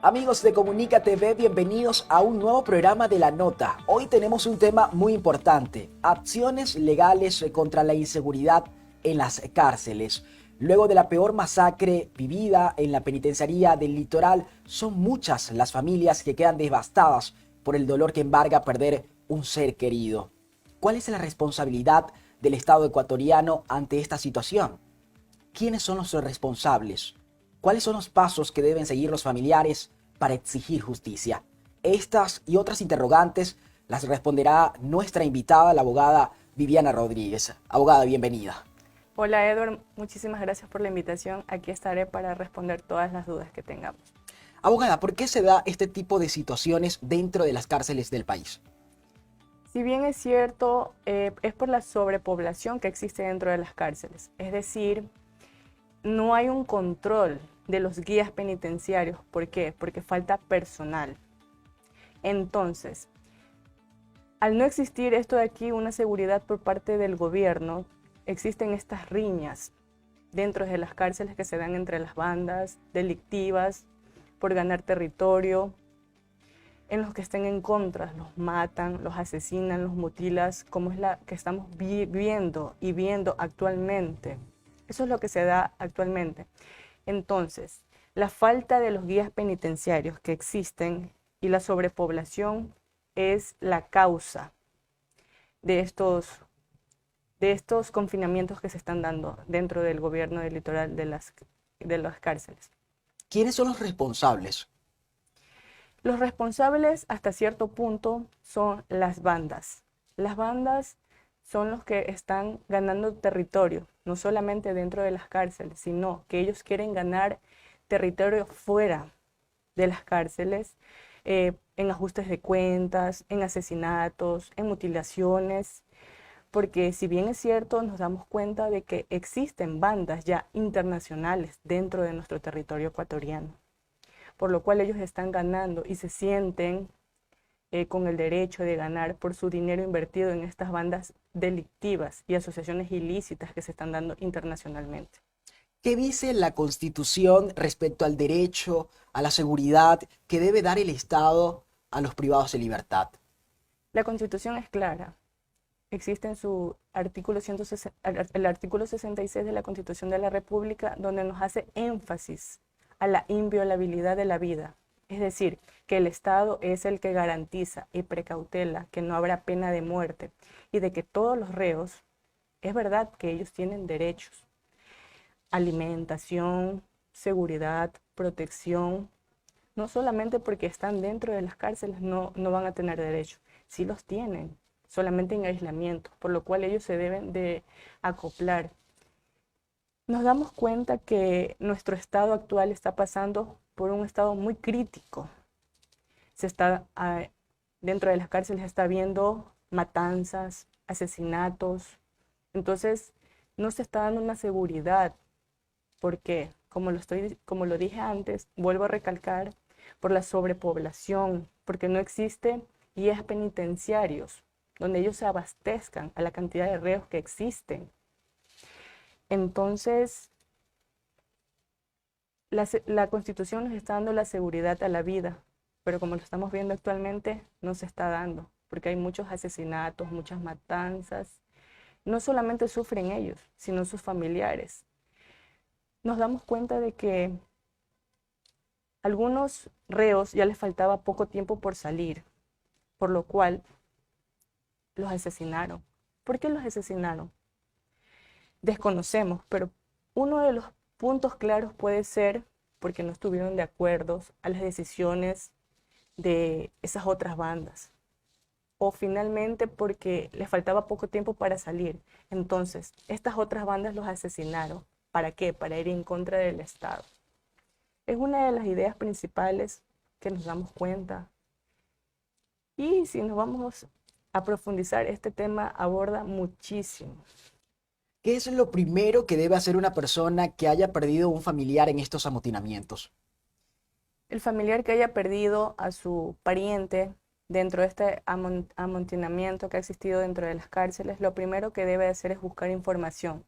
Amigos de Comunica TV, bienvenidos a un nuevo programa de La Nota. Hoy tenemos un tema muy importante: acciones legales contra la inseguridad en las cárceles. Luego de la peor masacre vivida en la penitenciaría del Litoral, son muchas las familias que quedan devastadas por el dolor que embarga perder un ser querido. ¿Cuál es la responsabilidad del Estado ecuatoriano ante esta situación? ¿Quiénes son los responsables? ¿Cuáles son los pasos que deben seguir los familiares para exigir justicia? Estas y otras interrogantes las responderá nuestra invitada, la abogada Viviana Rodríguez. Abogada, bienvenida. Hola Edward, muchísimas gracias por la invitación. Aquí estaré para responder todas las dudas que tengamos. Abogada, ¿por qué se da este tipo de situaciones dentro de las cárceles del país? Si bien es cierto, es por la sobrepoblación que existe dentro de las cárceles. Es decir, no hay un control de los guías penitenciarios. ¿Por qué? Porque falta personal. Entonces, al no existir esto de aquí, una seguridad por parte del gobierno, existen estas riñas dentro de las cárceles que se dan entre las bandas delictivas por ganar territorio, en los que estén en contra, los matan, los asesinan, los mutilan, como es la que estamos viviendo y viendo actualmente. Eso es lo que se da actualmente. Entonces, la falta de los guías penitenciarios que existen y la sobrepoblación es la causa de estos confinamientos que se están dando dentro del gobierno del litoral de las cárceles. ¿Quiénes son los responsables? Los responsables hasta cierto punto son las bandas. Las bandas son los que están ganando territorio, no solamente dentro de las cárceles, sino que ellos quieren ganar territorio fuera de las cárceles, en ajustes de cuentas, en asesinatos, en mutilaciones, porque si bien es cierto, nos damos cuenta de que existen bandas ya internacionales dentro de nuestro territorio ecuatoriano, por lo cual ellos están ganando y se sienten con el derecho de ganar por su dinero invertido en estas bandas delictivas y asociaciones ilícitas que se están dando internacionalmente. ¿Qué dice la Constitución respecto al derecho a la seguridad que debe dar el Estado a los privados de libertad? La Constitución es clara. Existe en su artículo 160, el artículo 66 de la Constitución de la República, donde nos hace énfasis a la inviolabilidad de la vida. Es decir, que el Estado es el que garantiza y precautela que no habrá pena de muerte y de que todos los reos, es verdad que ellos tienen derechos: alimentación, seguridad, protección. No solamente porque están dentro de las cárceles no van a tener derechos, sí los tienen, solamente en aislamiento, por lo cual ellos se deben de acoplar. Nos damos cuenta que nuestro estado actual está pasando por un estado muy crítico. Se está, dentro de las cárceles está habiendo matanzas, asesinatos. Entonces, no se está dando una seguridad, porque, como lo dije antes, vuelvo a recalcar, por la sobrepoblación, porque no existe guías penitenciarios donde ellos se abastezcan a la cantidad de reos que existen. Entonces, la Constitución nos está dando la seguridad a la vida, pero como lo estamos viendo actualmente, no se está dando, porque hay muchos asesinatos, muchas matanzas. No solamente sufren ellos, sino sus familiares. Nos damos cuenta de que algunos reos ya les faltaba poco tiempo por salir, por lo cual los asesinaron. ¿Por qué los asesinaron? Desconocemos, pero uno de los puntos claros puede ser porque no estuvieron de acuerdo a las decisiones de esas otras bandas, o finalmente porque les faltaba poco tiempo para salir. Entonces, estas otras bandas los asesinaron. ¿Para qué? Para ir en contra del Estado. Es una de las ideas principales que nos damos cuenta. Y si nos vamos a profundizar, este tema aborda muchísimo. ¿Qué es lo primero que debe hacer una persona que haya perdido un familiar en estos amotinamientos? El familiar que haya perdido a su pariente dentro de este amontonamiento que ha existido dentro de las cárceles, lo primero que debe hacer es buscar información.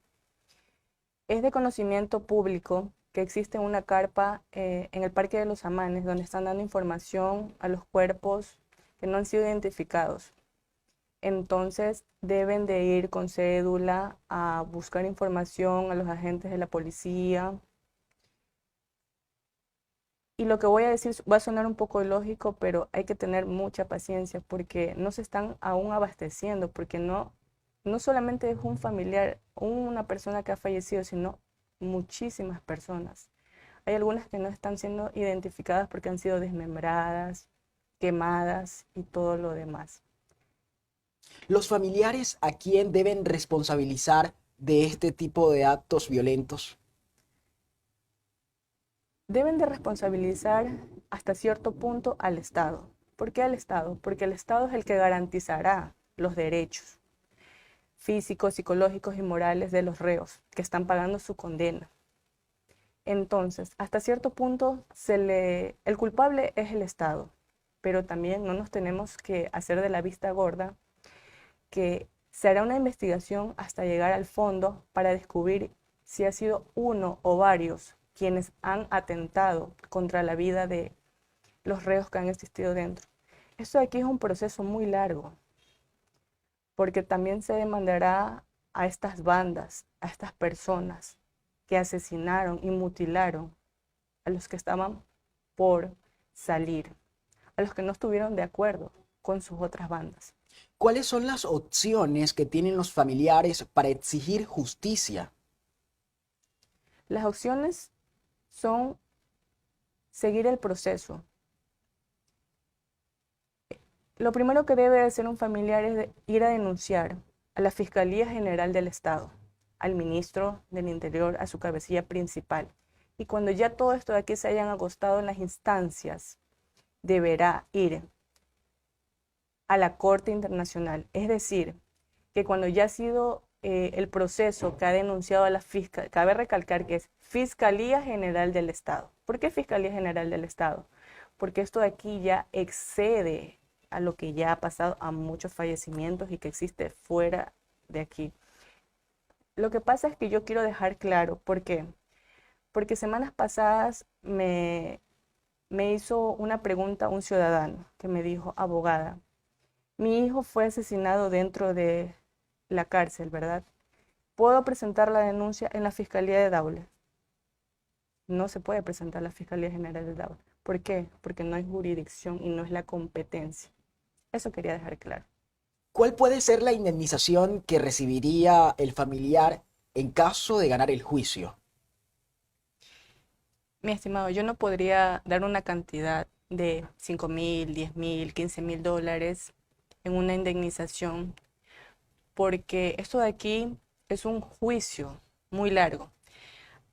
Es de conocimiento público que existe una carpa en el Parque de los Amanes donde están dando información a los cuerpos que no han sido identificados. Entonces deben de ir con cédula a buscar información a los agentes de la policía. Y lo que voy a decir va a sonar un poco ilógico, pero hay que tener mucha paciencia porque no se están aún abasteciendo, porque no solamente es un familiar, una persona que ha fallecido, sino muchísimas personas. Hay algunas que no están siendo identificadas porque han sido desmembradas, quemadas y todo lo demás. ¿Los familiares a quién deben responsabilizar de este tipo de actos violentos? Deben de responsabilizar hasta cierto punto al Estado. ¿Por qué al Estado? Porque el Estado es el que garantizará los derechos físicos, psicológicos y morales de los reos que están pagando su condena. Entonces, hasta cierto punto, el culpable es el Estado, pero también no nos tenemos que hacer de la vista gorda que se hará una investigación hasta llegar al fondo para descubrir si ha sido uno o varios quienes han atentado contra la vida de los reos que han existido dentro. Esto de aquí es un proceso muy largo, porque también se demandará a estas bandas, a estas personas que asesinaron y mutilaron a los que estaban por salir, a los que no estuvieron de acuerdo con sus otras bandas. ¿Cuáles son las opciones que tienen los familiares para exigir justicia? Las opciones son seguir el proceso. Lo primero que debe hacer un familiar es ir a denunciar a la Fiscalía General del Estado, al ministro del Interior, a su cabecilla principal. Y cuando ya todo esto de aquí se hayan agotado en las instancias, deberá ir a la Corte Internacional. Es decir, que cuando ya ha sido el proceso que ha denunciado a la Fiscalía, cabe recalcar que es Fiscalía General del Estado. ¿Por qué Fiscalía General del Estado? Porque esto de aquí ya excede a lo que ya ha pasado, a muchos fallecimientos y que existe fuera de aquí. Lo que pasa es que yo quiero dejar claro, ¿por qué? Porque semanas pasadas me hizo una pregunta un ciudadano que me dijo, abogada, mi hijo fue asesinado dentro de la cárcel, ¿verdad? ¿Puedo presentar la denuncia en la Fiscalía de Daule? No se puede presentar en la Fiscalía General de Daule. ¿Por qué? Porque no hay jurisdicción y no es la competencia. Eso quería dejar claro. ¿Cuál puede ser la indemnización que recibiría el familiar en caso de ganar el juicio? Mi estimado, yo no podría dar una cantidad de 5.000, 10.000, 15.000 dólares en una indemnización porque esto de aquí es un juicio muy largo.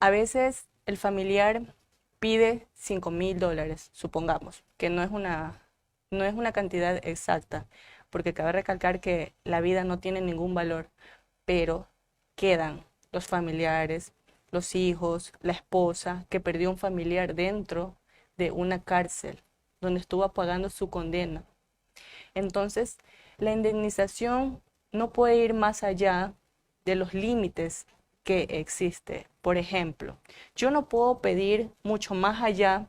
A veces el familiar pide 5.000 dólares, supongamos, que no es una cantidad exacta, porque cabe recalcar que la vida no tiene ningún valor, pero quedan los familiares, los hijos, la esposa que perdió un familiar dentro de una cárcel donde estuvo pagando su condena. Entonces, la indemnización no puede ir más allá de los límites que existe. Por ejemplo, yo no puedo pedir mucho más allá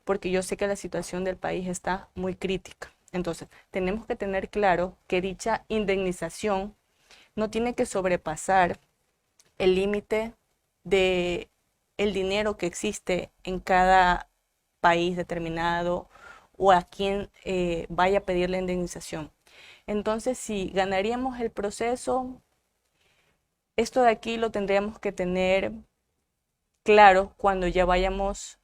porque yo sé que la situación del país está muy crítica. Entonces, tenemos que tener claro que dicha indemnización no tiene que sobrepasar el límite de el dinero que existe en cada país determinado o a quien vaya a pedir la indemnización. Entonces, si ganaríamos el proceso, esto de aquí lo tendríamos que tener claro cuando ya vayamos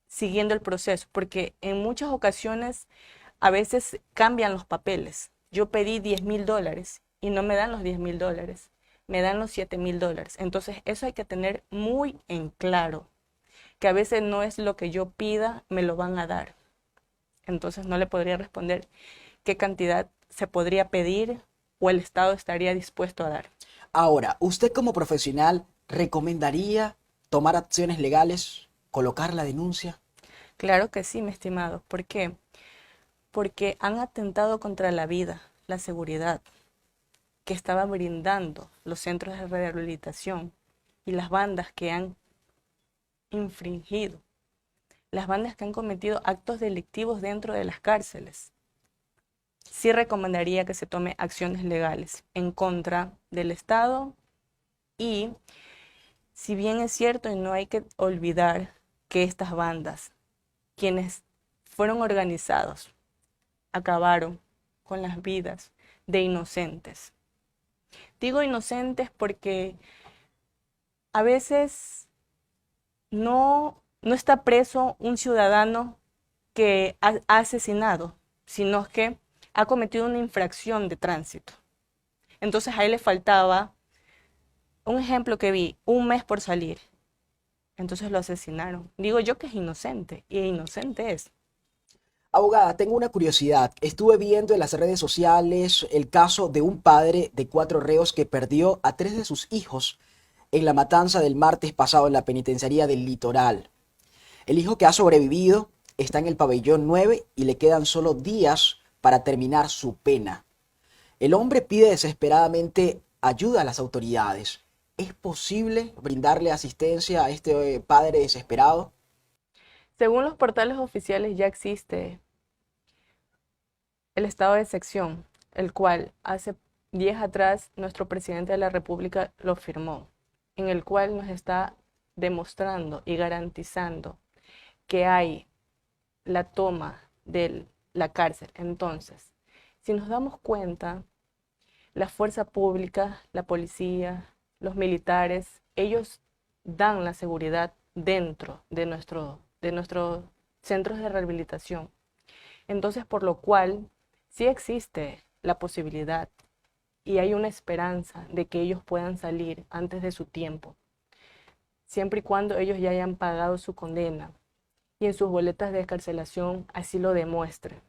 siguiendo el proceso, porque en muchas ocasiones a veces cambian los papeles. Yo pedí 10.000 dólares y no me dan los 10.000 dólares, me dan los 7.000 dólares. Entonces, eso hay que tener muy en claro, que a veces no es lo que yo pida, me lo van a dar. Entonces, no le podría responder qué cantidad se podría pedir o el Estado estaría dispuesto a dar. Ahora, ¿usted como profesional recomendaría tomar acciones legales, colocar la denuncia? Claro que sí, mi estimado. ¿Por qué? Porque han atentado contra la vida, la seguridad que estaban brindando los centros de rehabilitación y las bandas que han infringido, las bandas que han cometido actos delictivos dentro de las cárceles. Sí recomendaría que se tome acciones legales en contra del Estado y, si bien es cierto y no hay que olvidar que estas bandas, quienes fueron organizados, acabaron con las vidas de inocentes. Digo inocentes porque a veces no está preso un ciudadano que ha asesinado, sino que ha cometido una infracción de tránsito. Entonces a él le faltaba, un ejemplo que vi, un mes por salir. Entonces lo asesinaron. Digo yo que es inocente, y inocente es. Abogada, tengo una curiosidad. Estuve viendo en las redes sociales el caso de un padre de 4 reos que perdió a 3 de sus hijos en la matanza del martes pasado en la penitenciaría del Litoral. El hijo que ha sobrevivido está en el pabellón 9 y le quedan solo días para terminar su pena. El hombre pide desesperadamente ayuda a las autoridades. ¿Es posible brindarle asistencia a este padre desesperado? Según los portales oficiales ya existe el estado de excepción, el cual hace días atrás nuestro presidente de la República lo firmó, en el cual nos está demostrando y garantizando que hay la toma de la cárcel. Entonces, si nos damos cuenta, la fuerza pública, la policía, los militares, ellos dan la seguridad dentro de nuestros centros de rehabilitación. Entonces, por lo cual, sí existe la posibilidad y hay una esperanza de que ellos puedan salir antes de su tiempo, siempre y cuando ellos ya hayan pagado su condena y en sus boletas de excarcelación así lo demuestre.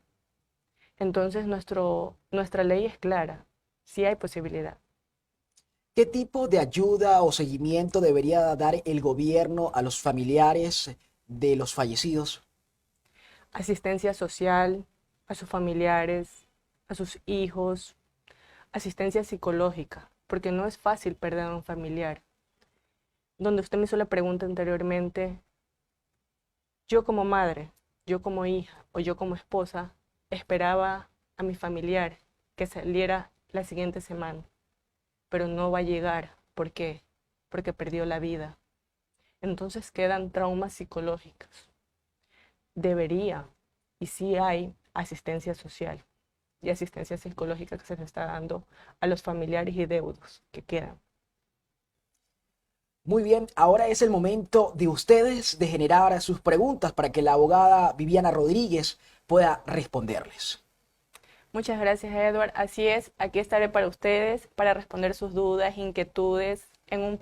Entonces nuestra ley es clara, sí hay posibilidad. ¿Qué tipo de ayuda o seguimiento debería dar el gobierno a los familiares de los fallecidos? Asistencia social a sus familiares, a sus hijos, asistencia psicológica, porque no es fácil perder a un familiar. Donde usted me hizo la pregunta anteriormente, yo como madre, yo como hija o yo como esposa, esperaba a mi familiar que saliera la siguiente semana, pero no va a llegar. ¿Por qué? Porque perdió la vida. Entonces quedan traumas psicológicos. Debería, y sí hay asistencia social y asistencia psicológica que se le está dando a los familiares y deudos que quedan. Muy bien, ahora es el momento de ustedes de generar sus preguntas para que la abogada Viviana Rodríguez pueda responderles. Muchas gracias, Edward. Así es, aquí estaré para ustedes para responder sus dudas, inquietudes en una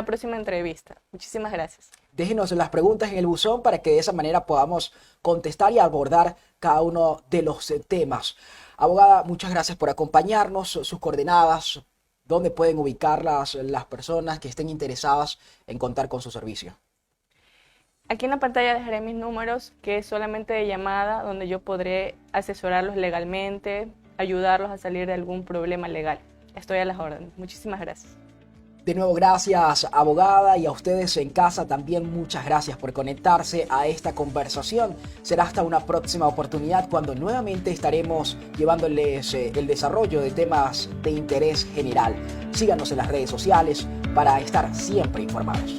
próxima entrevista. Muchísimas gracias. Déjenos las preguntas en el buzón para que de esa manera podamos contestar y abordar cada uno de los temas. Abogada, muchas gracias por acompañarnos. Sus coordenadas, dónde pueden ubicarlas las personas que estén interesadas en contar con su servicio. Aquí en la pantalla dejaré mis números, que es solamente de llamada, donde yo podré asesorarlos legalmente, ayudarlos a salir de algún problema legal. Estoy a las órdenes. Muchísimas gracias. De nuevo, gracias, abogada, y a ustedes en casa también muchas gracias por conectarse a esta conversación. Será hasta una próxima oportunidad cuando nuevamente estaremos llevándoles el desarrollo de temas de interés general. Síganos en las redes sociales para estar siempre informados.